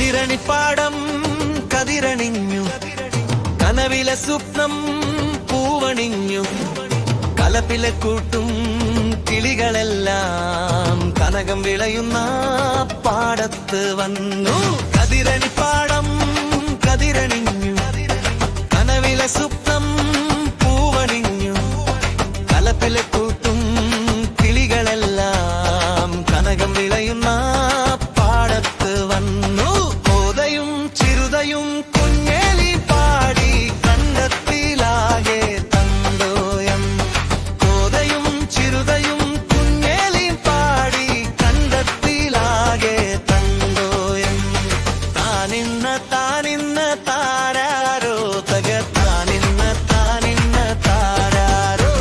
കതിരണിപ്പാടം കതിരണിഞ്ഞു, കനവിലെ സ്വപ്നം പൂവണിഞ്ഞു. കലപ്പിലെ കൂട്ടും കിളികളെല്ലാം കനകം വിളയുന്ന പാടത്ത് വന്നു. കതിരണിപ്പാടം കതിരണിഞ്ഞു, കനവിലെ സ്വപ്നം പൂവണിഞ്ഞു. കലപ്പിലെ കൂട്ടും കിളികളെല്ലാം കനകം വിളയുന്ന പാടത്ത് വന്നു. കോതയും ചിരുതയും കുഞ്ഞേലി പാടി കണ്ടത്തിലാകെ തന്തോയം. കോതയും ചിരുതയും കുഞ്ഞേലി പാടി കണ്ടത്തിലാകെ തന്തോയം. താനിന്ന താനിന്ന താരാരോ തക താനിന്ന താനിന്ന താരാരോ.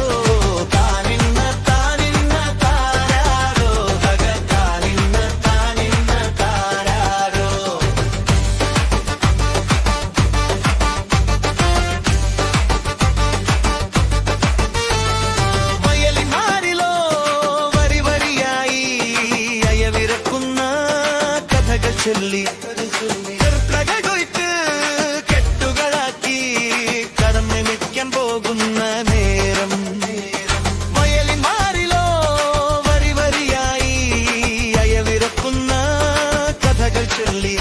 താനിന്ന താനിന്ന താരാരോ തക താനിന്ന താനിന്ന താരാരോ. വയലിമാരിലോ വരി വരിയായി അയവിറക്കുന്ന കഥകൾ ചൊല്ലി കെട്ടുകളാക്കി കടമെമിക്കാൻ പോകുന്ന നേരം. വയലിമാരിലോ വരി വരിയായി അയവിറക്കുന്ന കഥകൾ ചൊല്ലി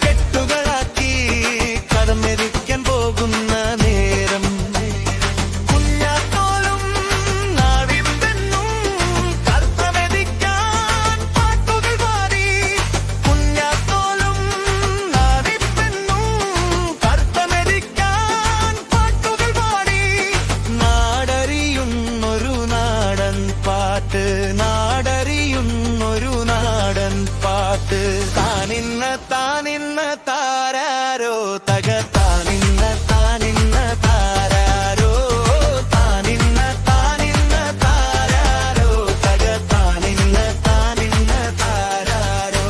കെട്ടുകളാക്കി കടമെരിക്കാൻ പോകുന്ന നേരം. കുഞ്ഞാത്തോലും നാവിപ്പെന്നും കർത്തമെതിക്കാൻ പാട്ടുകൾ പാടി. കുഞ്ഞാത്തോലും നാവിപ്പെന്നും കർത്തമെതിക്കാൻ പാട്ടുകൾ പാടി. നാടറിയുന്നൊരു നാടൻ പാട്ട്, നാടറിയുന്നൊരു നാടൻ പാട്ട്. താനിന്ന താനിന്ന താരാരോ തക താനിന്ന താനിന്ന താരാരോ. താനിന്ന താനിന്ന താരാരോ തക താനിന്ന താനിന്ന താരാരോ.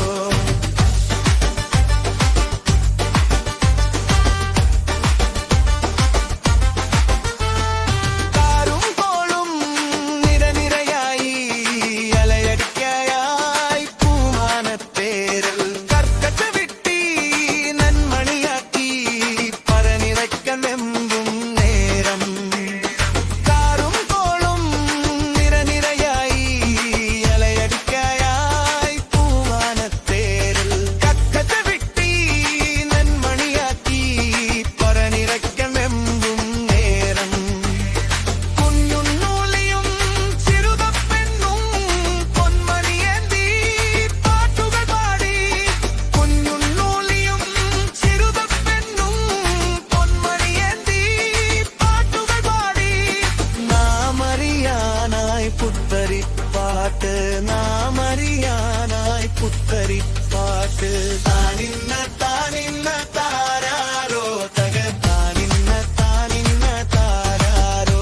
കാരും കോളും നിരനിരയായി അലയടിക്കയായി പൂമാനത്തേരൽ. കർക്കച്ച വിട്ടി നന്മണിയാക്കി പറനിറയ്ക്കാൻ വെമ്പും നേരം. കാരും കോളും നിരനിരയായി അലയടിക്കയായി പൂമാനത്തേരൽ. കർക്കച്ച വിട്ടി നന്മണിയാക്കി പറനിറയ്ക്കാൻ വെമ്പും നേരം. കുഞ്ഞുണ്ണൂലിയും ചിരുതപ്പെണ്ണും പൊന്മണിയേന്തി പാട്ടുകൾ പാടി. കുഞ്ഞുണ്ണൂലിയും ചിരുതപ്പെണ്ണും പൊന്മണിയേന്തി പാട്ടുകൾ പാടി. നാമറിയാനായി പുത്തരിപ്പാട്ട്, നാമറിയാനായി പുത്തരിപ്പാട്ട്. താനിന്ന താനിന്ന താരാരോ തക താനിന്ന താനിന്ന താരാരോ.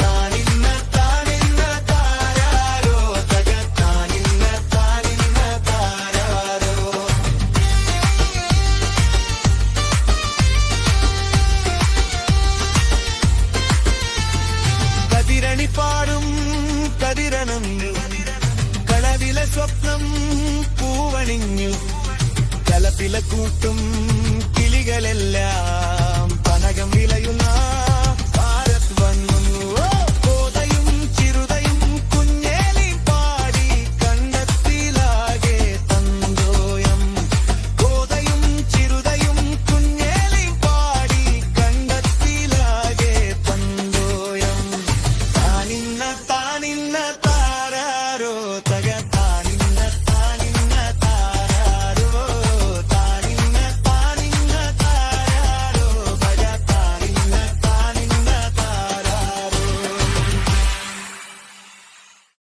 താനിന്ന താനിന്ന താരാരോ തക താനിന്ന താനിന്ന താരാരോ. കതിരണിപ്പാടും കതിരണിഞ്ഞു, കളവിലെ സ്വപ്നം പൂവണിഞ്ഞു. കലപ്പിലെ കൂട്ടും കിളികളെല്ലാം